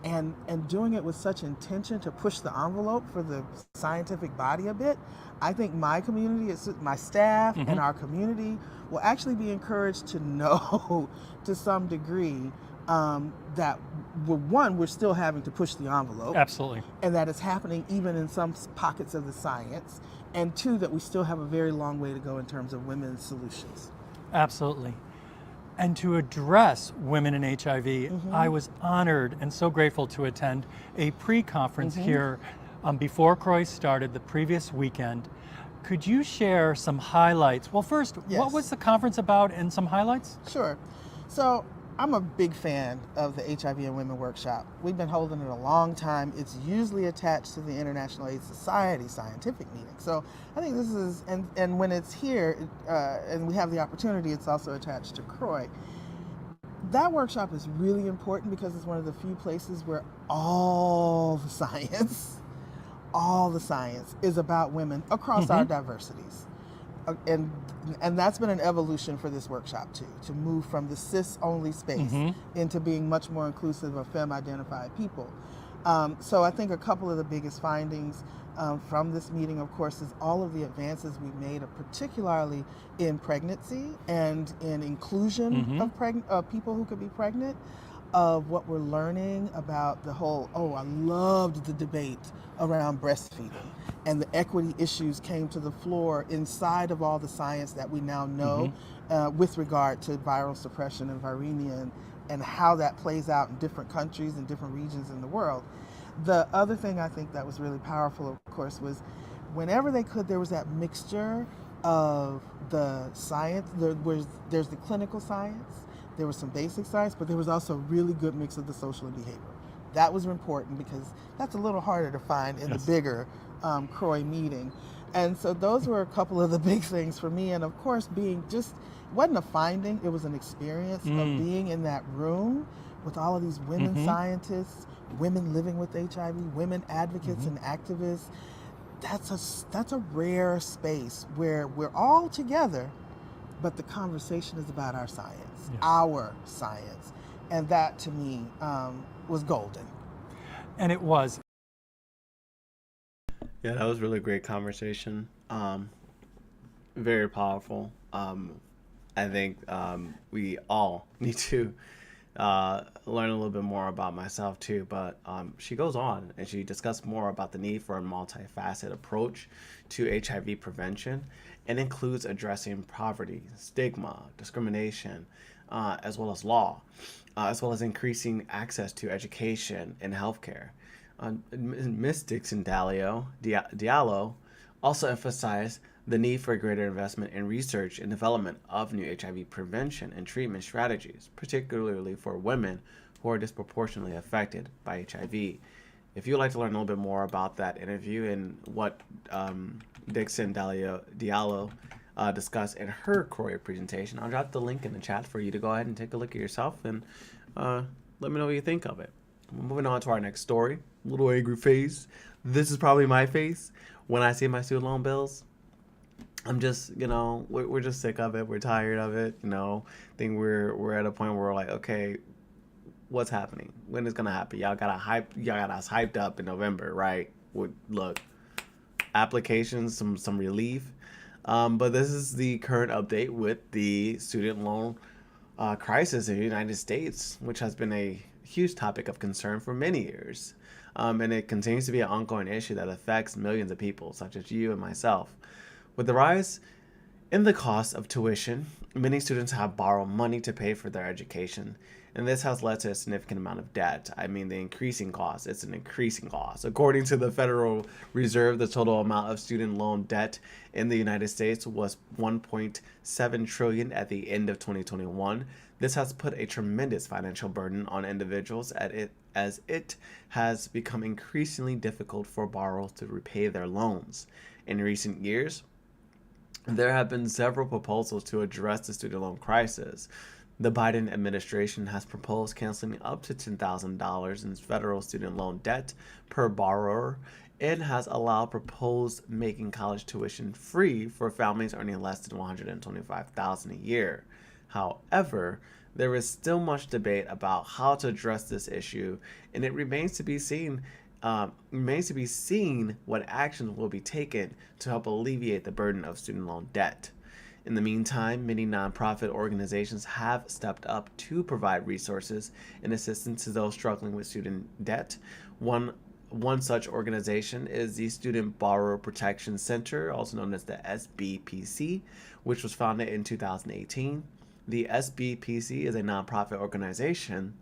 and doing it with such intention to push the envelope for the scientific body a bit, I think my community, my staff and our community will actually be encouraged to know to some degree that we're still having to push the envelope. Absolutely. And that it's happening even in some pockets of the science. And two, that we still have a very long way to go in terms of women's solutions. Absolutely. And to address women in HIV, I was honored and so grateful to attend a pre-conference here before CROI started the previous weekend. Could you share some highlights? Well, first, what was the conference about and some highlights? Sure. So I'm a big fan of the HIV and Women Workshop. We've been holding it a long time. It's usually attached to the International AIDS Society scientific meeting. So I think this is, and when it's here and we have the opportunity, it's also attached to CROI. That workshop is really important because it's one of the few places where all the science is about women across our diversities. And that's been an evolution for this workshop too, to move from the cis-only space into being much more inclusive of femme-identified people. So I think a couple of the biggest findings from this meeting, of course, is all of the advances we've made, particularly in pregnancy and in inclusion of people who could be pregnant, of what we're learning about the whole, I loved the debate around breastfeeding, and the equity issues came to the floor inside of all the science that we now know with regard to viral suppression and viremia and how that plays out in different countries and different regions in the world. The other thing I think that was really powerful, of course, was whenever they could, there was that mixture of the science. There's the clinical science, there was some basic science, but there was also a really good mix of the social and behavior. That was important because that's a little harder to find in the bigger CROI meeting. And so those were a couple of the big things for me. And of course, being just, it wasn't a finding, it was an experience of being in that room with all of these women scientists, women living with HIV, women advocates and activists. That's a rare space where we're all together, but the conversation is about our science, our science. And that to me was golden. And it was. Yeah, that was really a great conversation. Very powerful. I think we all need to learn a little bit more about myself too. But she goes on and she discussed more about the need for a multifaceted approach to HIV prevention, and includes addressing poverty, stigma, discrimination, as well as law, as well as increasing access to education and healthcare. Ms. Dixon Diallo also emphasized the need for greater investment in research and development of new HIV prevention and treatment strategies, particularly for women who are disproportionately affected by HIV. If you'd like to learn a little bit more about that interview and what Dixon Diallo discussed in her CROI presentation, I'll drop the link in the chat for you to go ahead and take a look at yourself and let me know what you think of it. Moving on to our next story. Little angry face. This is probably my face when I see my student loan bills. I'm just, we're just sick of it. We're tired of it. I think we're at a point where we're like, okay, what's happening? When is gonna happen? Y'all got us hyped up in November, right? Look, applications, some relief. But this is the current update with the student loan crisis in the United States, which has been a huge topic of concern for many years. and it continues to be an ongoing issue that affects millions of people, such as you and myself. With the rise in the cost of tuition, many students have borrowed money to pay for their education, and this has led to a significant amount of debt. I mean, the increasing cost, it's an increasing cost. According to the Federal Reserve, the total amount of student loan debt in the United States was 1.7 trillion at the end of 2021. This has put a tremendous financial burden on individuals as it has become increasingly difficult for borrowers to repay their loans. In recent years, there have been several proposals to address the student loan crisis. The Biden administration has proposed canceling up to $10,000 in federal student loan debt per borrower and has allowed proposed making college tuition free for families earning less than $125,000 a year. However, there is still much debate about how to address this issue, and it remains to be seen what actions will be taken to help alleviate the burden of student loan debt. In the meantime, many nonprofit organizations have stepped up to provide resources and assistance to those struggling with student debt. One such organization is the Student Borrower Protection Center, also known as the SBPC, which was founded in 2018. The SBPC is a nonprofit organization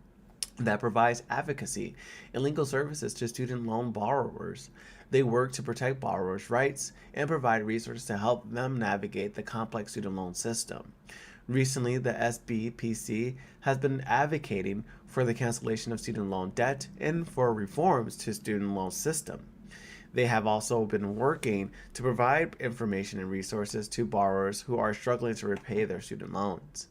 that provides advocacy and legal services to student loan borrowers. They work to protect borrowers' rights and provide resources to help them navigate the complex student loan system. Recently, the SBPC has been advocating for the cancellation of student loan debt and for reforms to student loan system. They have also been working to provide information and resources to borrowers who are struggling to repay their student loans.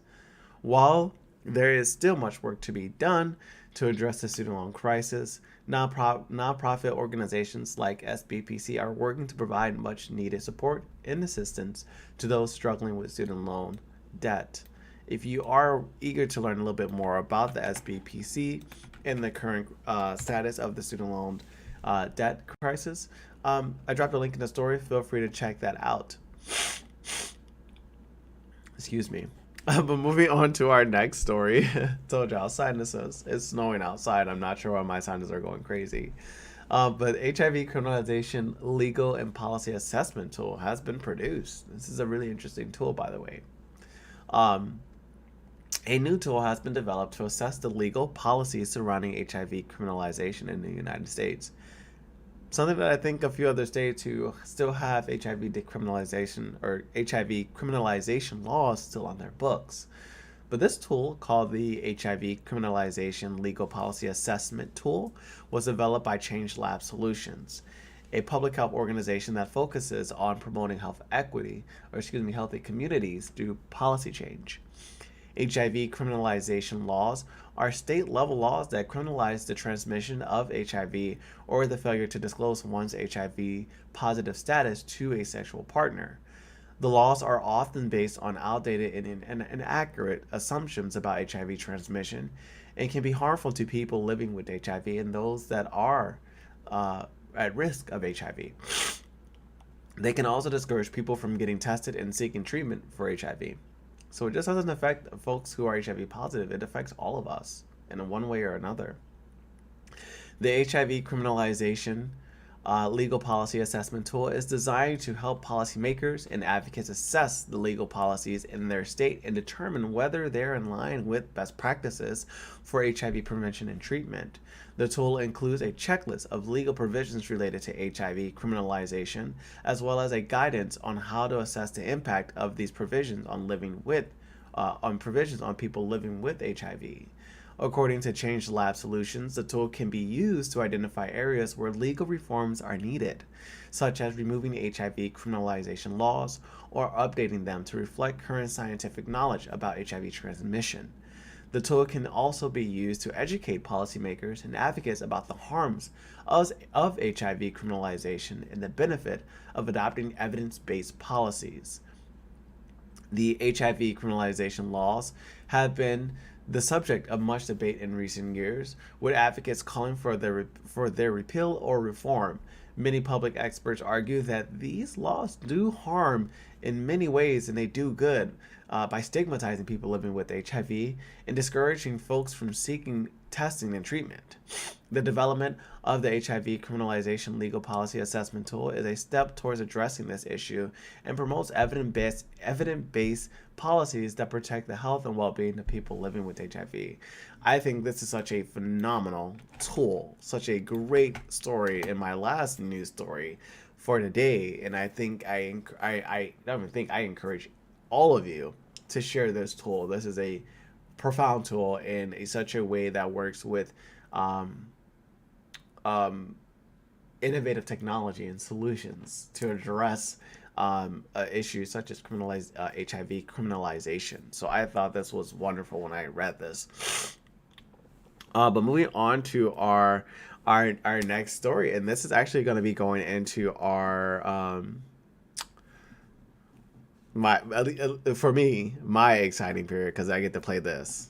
While there is still much work to be done to address the student loan crisis, nonprofit organizations like SBPC are working to provide much needed support and assistance to those struggling with student loan debt. If you are eager to learn a little bit more about the SBPC and the current status of the student loan debt crisis, I dropped a link in the story. Feel free to check that out. Excuse me. But moving on to our next story. Told y'all sinuses. It's snowing outside. I'm not sure why my sinuses are going crazy. But HIV criminalization legal and policy assessment tool has been produced. This is a really interesting tool, by the way. A new tool has been developed to assess the legal policies surrounding HIV criminalization in the United States. Something that I think a few other states who still have HIV decriminalization or HIV criminalization laws still on their books. But this tool, called the HIV Criminalization Legal Policy Assessment Tool, was developed by Change Lab Solutions, a public health organization that focuses on promoting healthy communities through policy change. HIV criminalization laws are state-level laws that criminalize the transmission of HIV or the failure to disclose one's HIV-positive status to a sexual partner. The laws are often based on outdated and inaccurate assumptions about HIV transmission and can be harmful to people living with HIV and those that are at risk of HIV. They can also discourage people from getting tested and seeking treatment for HIV. So it just doesn't affect folks who are HIV positive. It affects all of us in one way or another. The HIV criminalization legal policy assessment tool is designed to help policymakers and advocates assess the legal policies in their state and determine whether they're in line with best practices for HIV prevention and treatment. The tool includes a checklist of legal provisions related to HIV criminalization, as well as a guidance on how to assess the impact of these provisions on people living with HIV. According to Change Lab Solutions, the tool can be used to identify areas where legal reforms are needed, such as removing HIV criminalization laws or updating them to reflect current scientific knowledge about HIV transmission. The tool can also be used to educate policymakers and advocates about the harms of HIV criminalization and the benefit of adopting evidence-based policies. The HIV criminalization laws have been the subject of much debate in recent years, with advocates calling for their repeal or reform. Many public experts argue that these laws do harm in many ways and they do good by stigmatizing people living with HIV and discouraging folks from seeking testing and treatment. The development of the HIV criminalization legal policy assessment tool is a step towards addressing this issue and promotes evidence-based policies that protect the health and well-being of people living with HIV. I think this is such a phenomenal tool, such a great story in my last news story for today, and I think I don't even think I encourage all of you to share this tool. This is a profound tool in such a way that works with um, um, innovative technology and solutions to address issues such as HIV criminalization. So I thought this was wonderful when I read this. But moving on to our next story, and this is actually going to be going into our my for me my exciting period because I get to play this.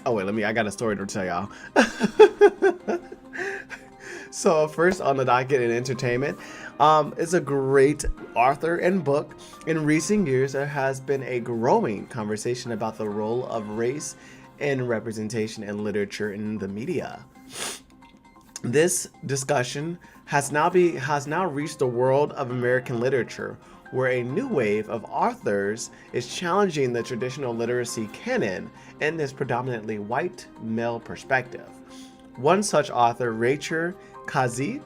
Oh wait, I got a story to tell y'all. So first on the docket in entertainment, is a great author and book. In recent years, there has been a growing conversation about the role of race in representation in literature and the media. This discussion has now reached the world of American literature, where a new wave of authors is challenging the traditional literacy canon in this predominantly white male perspective. One such author, Rachel Kazi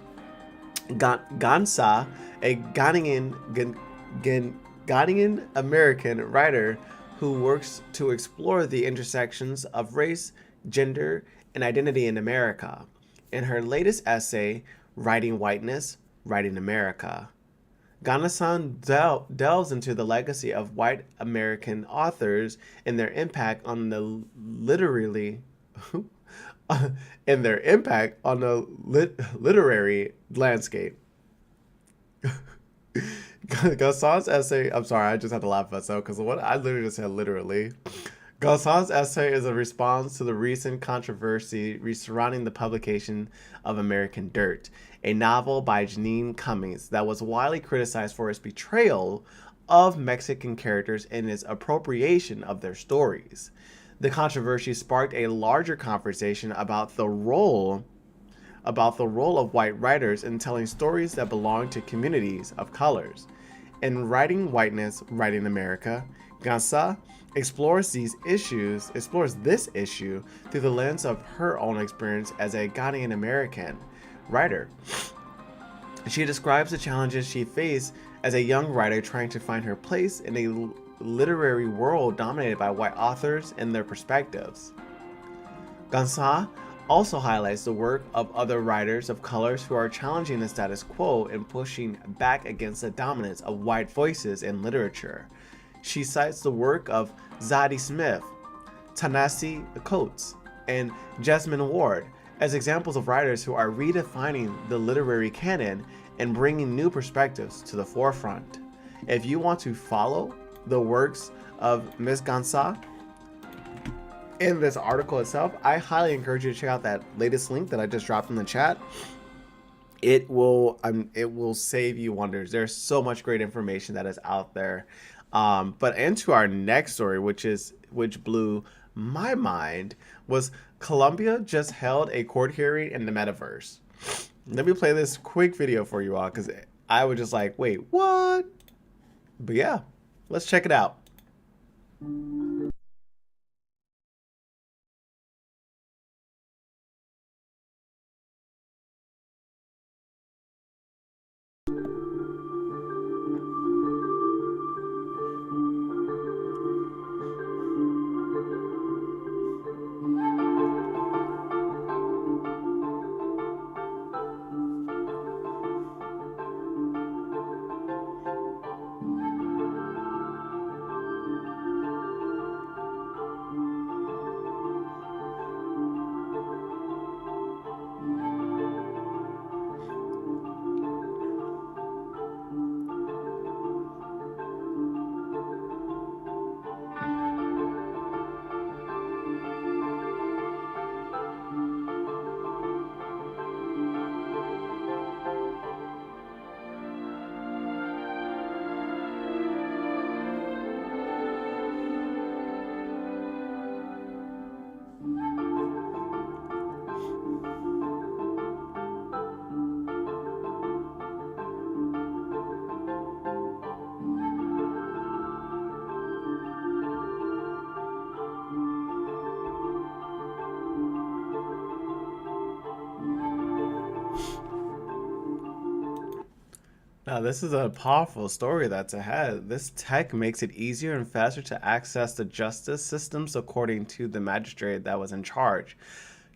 Gansa, a Ghanaian American writer who works to explore the intersections of race, gender, and identity in America. In her latest essay, Writing Whiteness, Writing America, Ganasan delves into the legacy of white American authors and their impact on the literally and their impact on the literary landscape. Gassan's essay, I'm sorry, I just had to laugh at myself because what I literally just said literally. Gassan's essay is a response to the recent controversy surrounding the publication of American Dirt, a novel by Janine Cummings that was widely criticized for its portrayal of Mexican characters and its appropriation of their stories. The controversy sparked a larger conversation about the role of white writers in telling stories that belong to communities of colors. In Writing Whiteness, Writing America, Gansa explores this issue through the lens of her own experience as a Ghanaian American writer. She describes the challenges she faced as a young writer trying to find her place in a literary world dominated by white authors and their perspectives. Gansa also highlights the work of other writers of colors who are challenging the status quo and pushing back against the dominance of white voices in literature. She cites the work of Zadie Smith, Ta-Nehisi Coates, and Jesmyn Ward as examples of writers who are redefining the literary canon and bringing new perspectives to the forefront. If you want to follow the works of Ms. Gansa in this article itself, I highly encourage you to check out that latest link that I just dropped in the chat. It will save you wonders. There's so much great information that is out there. But into our next story, which blew my mind, was Colombia just held a court hearing in the metaverse. Let me play this quick video for you all because I was just like, wait, what? But yeah, let's check it out. Now, this is a powerful story that's ahead. This tech makes it easier and faster to access the justice systems, according to the magistrate that was in charge.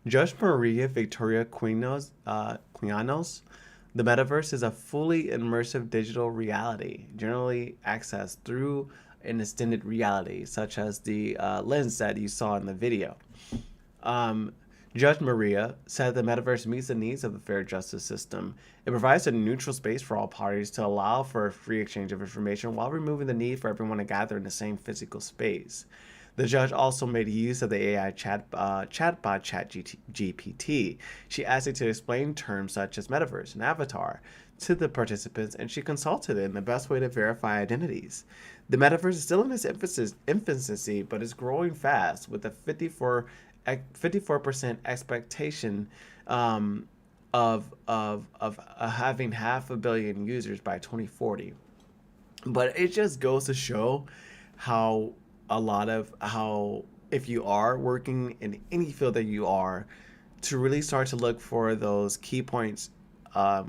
Judge Maria Victoria Quianos, the metaverse is a fully immersive digital reality, generally accessed through an extended reality, such as the lens that you saw in the video. Um, Judge Maria said the metaverse meets the needs of the fair justice system. It provides a neutral space for all parties to allow for a free exchange of information while removing the need for everyone to gather in the same physical space. The judge also made use of the AI chatbot ChatGPT. She asked it to explain terms such as metaverse and avatar to the participants, and she consulted it in the best way to verify identities. The metaverse is still in its infancy, but it's growing fast with a 54% expectation of having half a billion users by 2040. But it just goes to show how how if you are working in any field that you are, to really start to look for those key points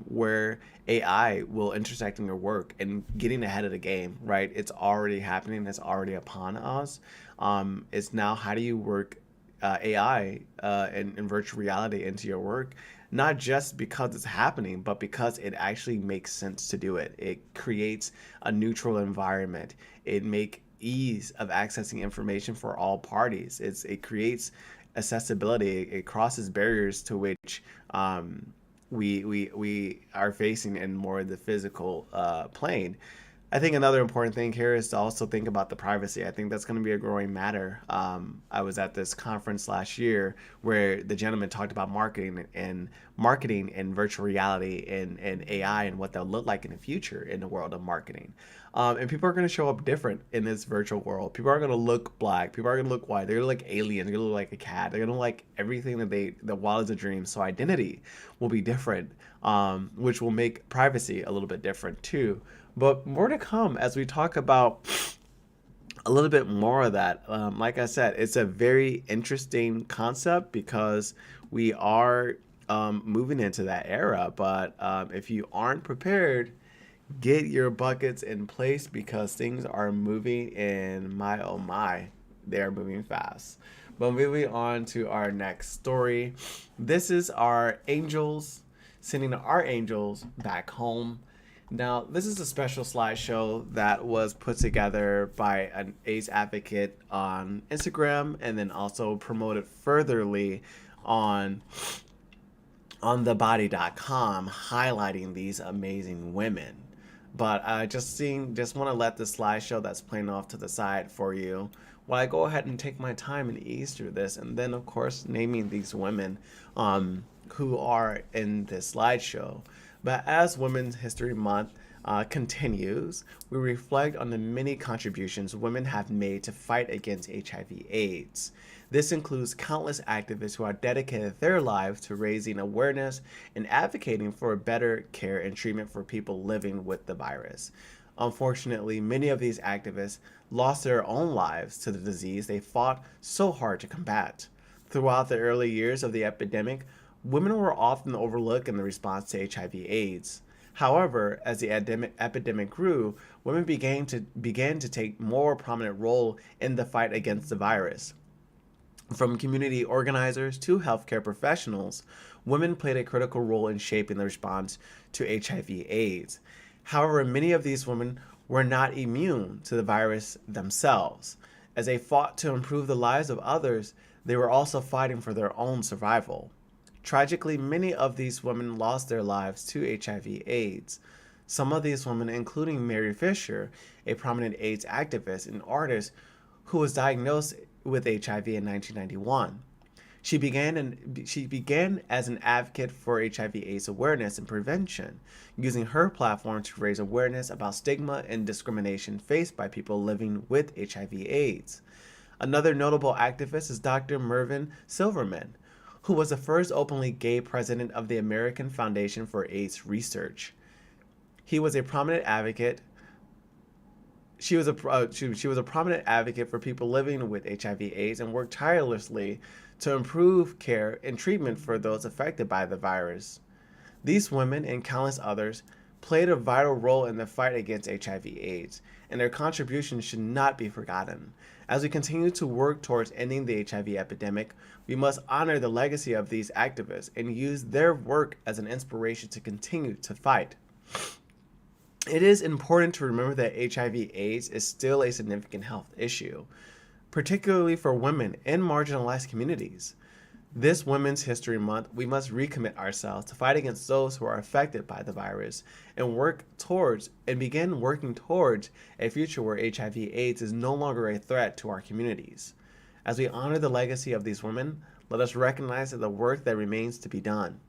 where AI will intersect in your work and getting ahead of the game, right? It's already happening. It's already upon us. It's now how do you work AI and virtual reality into your work, not just because it's happening, but because it actually makes sense to do it. It creates a neutral environment. It make ease of accessing information for all parties. It creates accessibility. It crosses barriers to which we are facing in more of the physical plane. I think another important thing here is to also think about the privacy. I think that's going to be a growing matter. I was at this conference last year where the gentleman talked about marketing and virtual reality and AI and what they'll look like in the future in the world of marketing. And people are going to show up different in this virtual world. People are going to look black. People are going to look white. They're going to look alien. They're going to look like a cat. They're going to look like everything that wild as a dream. So identity will be different, which will make privacy a little bit different too. But more to come as we talk about a little bit more of that. Like I said, it's a very interesting concept because we are moving into that era. But if you aren't prepared, get your buckets in place because things are moving in my oh my. They are moving fast. But moving on to our next story. This is our angels, sending our angels back home. Now, this is a special slideshow that was put together by an AIDS advocate on Instagram and then also promoted furtherly on thebody.com, highlighting these amazing women. But I just want to let the slideshow that's playing off to the side for you while I go ahead and take my time and ease through this, and then of course naming these women who are in this slideshow. But as Women's History Month continues, we reflect on the many contributions women have made to fight against HIV/AIDS. This includes countless activists who have dedicated their lives to raising awareness and advocating for better care and treatment for people living with the virus. Unfortunately, many of these activists lost their own lives to the disease they fought so hard to combat. Throughout the early years of the epidemic, women were often overlooked in the response to HIV/AIDS. However, as the epidemic grew, women began to take more prominent role in the fight against the virus. From community organizers to healthcare professionals, women played a critical role in shaping the response to HIV/AIDS. However, many of these women were not immune to the virus themselves. As they fought to improve the lives of others, they were also fighting for their own survival. Tragically, many of these women lost their lives to HIV/AIDS. Some of these women, including Mary Fisher, a prominent AIDS activist and artist who was diagnosed with HIV in 1991. She began as an advocate for HIV/AIDS awareness and prevention, using her platform to raise awareness about stigma and discrimination faced by people living with HIV/AIDS. Another notable activist is Dr. Mervyn Silverman, who was the first openly gay president of the American Foundation for AIDS Research. He was a prominent advocate. She was a prominent advocate for people living with HIV/AIDS and worked tirelessly to improve care and treatment for those affected by the virus. These women and countless others played a vital role in the fight against HIV/AIDS, and their contribution should not be forgotten. As we continue to work towards ending the HIV epidemic, we must honor the legacy of these activists and use their work as an inspiration to continue to fight. It is important to remember that HIV/AIDS is still a significant health issue, particularly for women in marginalized communities. This Women's History Month, we must recommit ourselves to fight against those who are affected by the virus and begin working towards a future where HIV/AIDS is no longer a threat to our communities. As we honor the legacy of these women, let us recognize the work that remains to be done.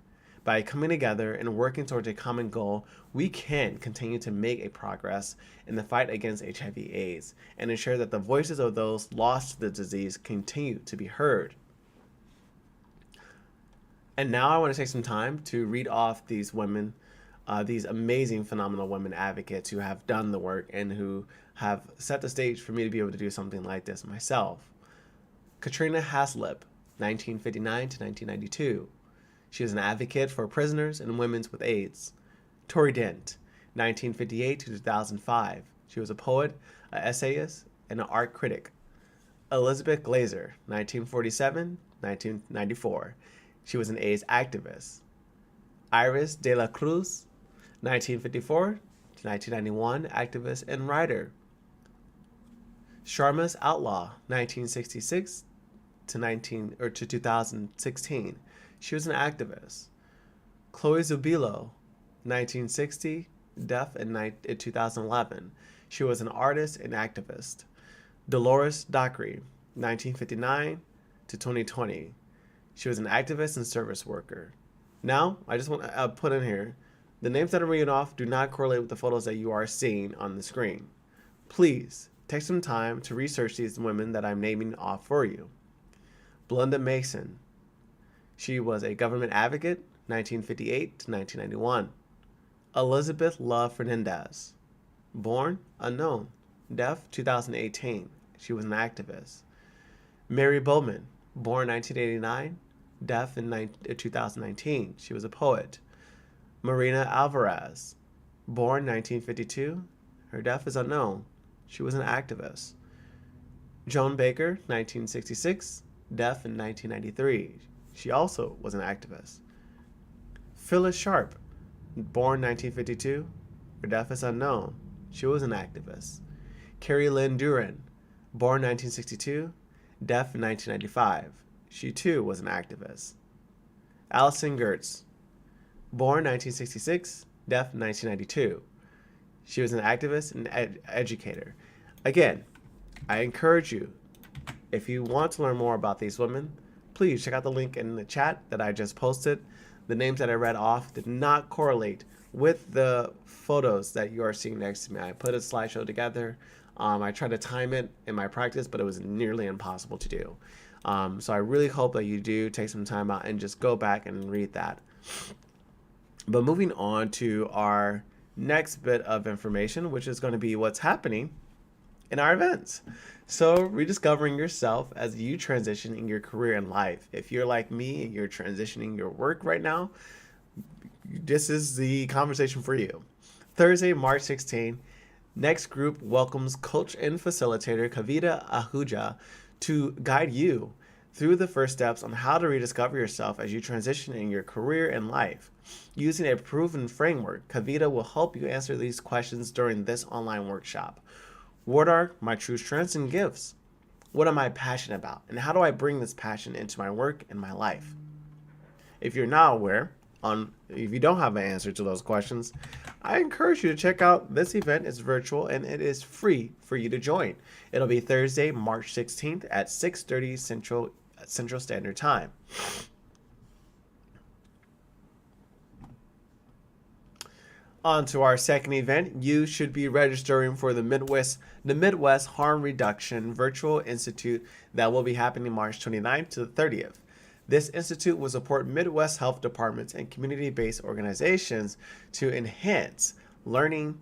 By coming together and working towards a common goal, we can continue to make a progress in the fight against HIV/AIDS and ensure that the voices of those lost to the disease continue to be heard. And now I want to take some time to read off these women, these amazing, phenomenal women advocates who have done the work and who have set the stage for me to be able to do something like this myself. Katrina Haslip, 1959 to 1992. She was an advocate for prisoners and women with AIDS. Tori Dent, 1958 to 2005. She was a poet, an essayist, and an art critic. Elizabeth Glazer, 1947 1994. She was an AIDS activist. Iris de la Cruz, 1954 to 1991, activist and writer. Sharma's Outlaw, 1966 to 2016. She was an activist. Chloe Zubilo, 1960, deaf in 2011. She was an artist and activist. Dolores Dockery, 1959 to 2020. She was an activist and service worker. Now, I just want to put in here, the names that I'm reading off do not correlate with the photos that you are seeing on the screen. Please, take some time to research these women that I'm naming off for you. Belinda Mason. She was a government advocate, 1958 to 1991. Elizabeth Love Fernandez. Born unknown, deaf 2018. She was an activist. Mary Bowman. Born 1989, deaf in 2019. She was a poet. Marina Alvarez. Born 1952. Her deaf is unknown. She was an activist. Joan Baker, 1966, deaf in 1993. She also was an activist. Phyllis Sharp, born 1952, her deaf is unknown. She was an activist. Carrie Lynn Duran, born 1962, deaf in 1995. She too was an activist. Allison Gertz, born 1966, deaf in 1992. She was an activist and educator. Again, I encourage you, if you want to learn more about these women, please check out the link in the chat that I just posted. The names that I read off did not correlate with the photos that you are seeing next to me. I put a slideshow together. I tried to time it in my practice, but it was nearly impossible to do. So I really hope that you do take some time out and just go back and read that. But moving on to our next bit of information, which is going to be what's happening in our events. So rediscovering yourself as you transition in your career and life. If you're like me and you're transitioning your work right now, this is the conversation for you. Thursday, March 16, Next Group welcomes coach and facilitator Kavita Ahuja to guide you through the first steps on how to rediscover yourself as you transition in your career and life. Using a proven framework, Kavita will help you answer these questions during this online workshop. What are my true strengths and gifts? What am I passionate about? And how do I bring this passion into my work and my life? If you're not aware, if you don't have an answer to those questions, I encourage you to check out this event. It's virtual and it is free for you to join. It'll be Thursday, March 16th at 6:30 Central Standard Time. On to our second event. You should be registering for the Midwest Harm Reduction Virtual Institute that will be happening March 29th to the 30th. This institute will support Midwest health departments and community-based organizations to enhance learning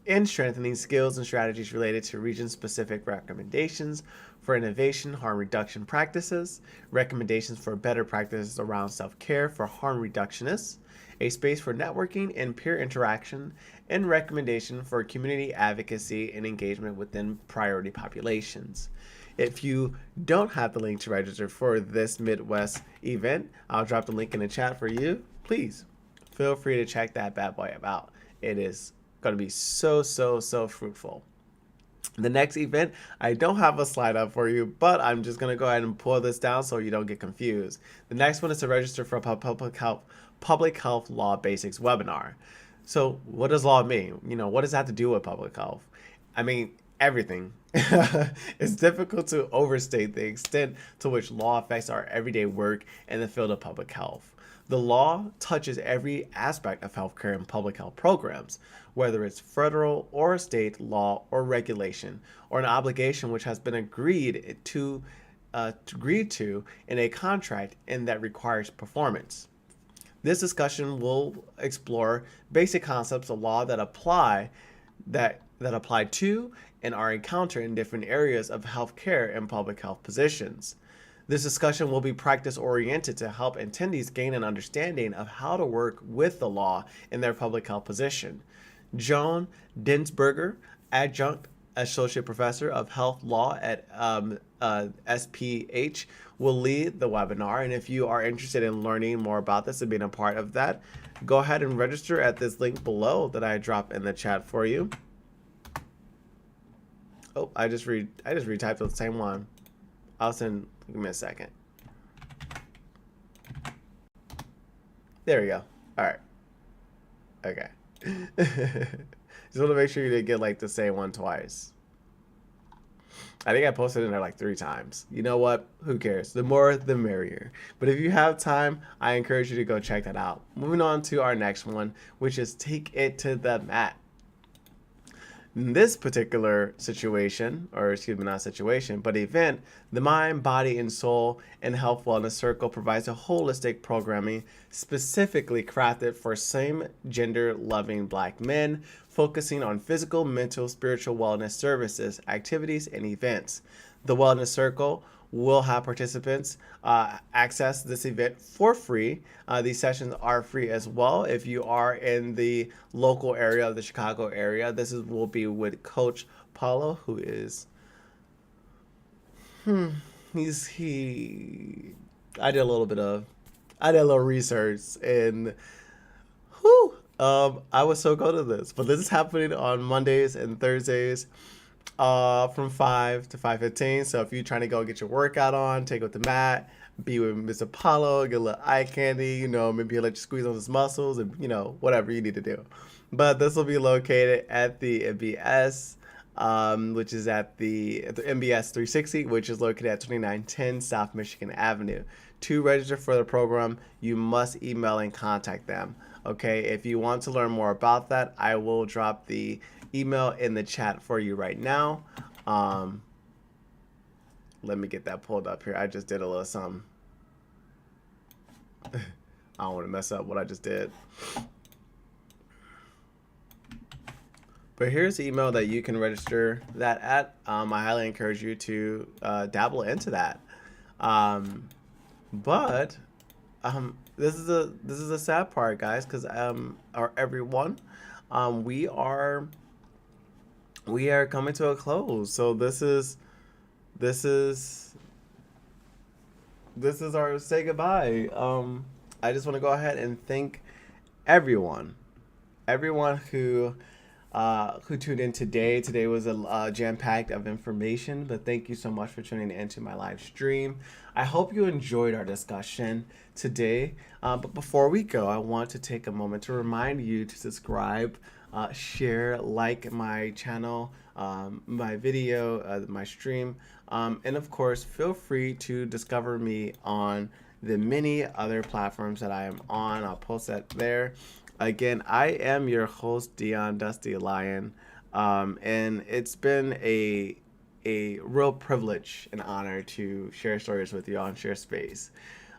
in strengthening skills and strategies related to region-specific recommendations for innovation, harm reduction practices, recommendations for better practices around self-care for harm reductionists, a space for networking and peer interaction, and recommendation for community advocacy and engagement within priority populations. If you don't have the link to register for this Midwest event, I'll drop the link in the chat for you. Please feel free to check that bad boy out. It is going to be so fruitful. The next event, I don't have a slide up for you, but I'm just going to go ahead and pull this down so you don't get confused. The next one is to register for a public health law basics webinar. So what does law mean? What does that have to do with public health? I mean, everything. It's difficult to overstate the extent to which law affects our everyday work in the field of public health. The law touches every aspect of healthcare and public health programs, whether it's federal or state law or regulation, or an obligation which has been agreed to in a contract and that requires performance. This discussion will explore basic concepts of law that apply to and are encountered in different areas of healthcare and public health positions. This discussion will be practice-oriented to help attendees gain an understanding of how to work with the law in their public health position. Joan Dinsberger, Adjunct Associate Professor of Health Law at SPH, will lead the webinar. And if you are interested in learning more about this and being a part of that, go ahead and register at this link below that I drop in the chat for you. Oh, I just retyped the same one. I'll send. Give me a second. There we go. All right. Okay. Just want to make sure you didn't get like the same one twice. I think I posted in there like 3 times. You know what? Who cares? The more, the merrier. But if you have time, I encourage you to go check that out. Moving on to our next one, which is take it to the mat. In this particular situation, or excuse me, not situation, but event, the Mind, Body, and Soul and Health Wellness Circle provides a holistic programming specifically crafted for same-gender loving Black men, focusing on physical, mental, spiritual wellness services, activities, and events. The Wellness Circle will have participants access this event for free. These sessions are free as well. If you are in the local area of the Chicago area, will be with Coach Paulo, who is I did a little research and I was so good at this. But this is happening on Mondays and Thursdays from 5 to 5:15. So if you're trying to go get your workout on, take it with the mat, be with Mr. Paulo, get a little eye candy, maybe he'll let you squeeze on his muscles and, whatever you need to do. But this will be located at the MBS, which is at the MBS 360, which is located at 2910 South Michigan Avenue. To register for the program, you must email and contact them. Okay, if you want to learn more about that, I will drop the email in the chat for you right now. Let me get that pulled up here. I just did a little something. I don't want to mess up what I just did. But here's the email that you can register that at. I highly encourage you to dabble into that. But this is a sad part, guys, because or everyone, we are coming to a close. So this is our say goodbye. I just want to go ahead and thank everyone who tuned in today. Today was a jam-packed of information, but thank you so much for tuning into my live stream. I hope you enjoyed our discussion today. But before we go, I want to take a moment to remind you to subscribe, share, like my channel, my video, my stream, and of course, feel free to discover me on the many other platforms that I am on. I'll post that there. Again, I am your host, Dion Dusty Lion, and it's been a real privilege and honor to share stories with you on Share Space.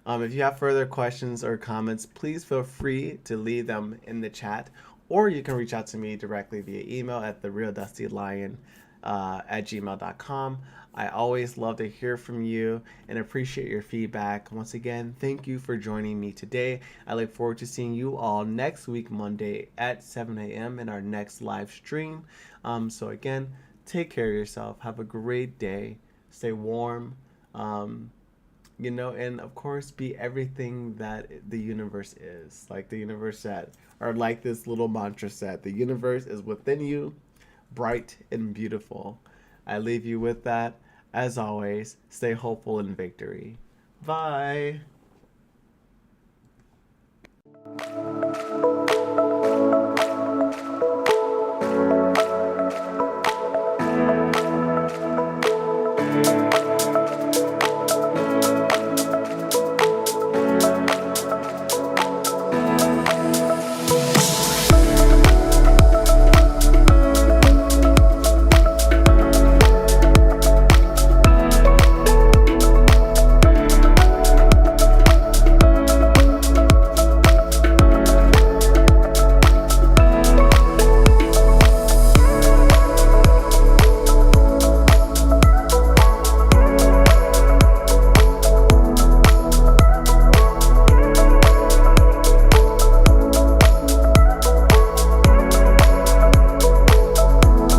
If you have further questions or comments, please feel free to leave them in the chat or you can reach out to me directly via email at therealdustylion at gmail.com. I always love to hear from you and appreciate your feedback. Once again, thank you for joining me today. I look forward to seeing you all next week, Monday at 7 a.m. in our next live stream. So again, take care of yourself. Have a great day. Stay warm. And of course, be everything that the universe is. Like the universe said, or like this little mantra said, the universe is within you, bright and beautiful. I leave you with that. As always, stay hopeful in victory. Bye.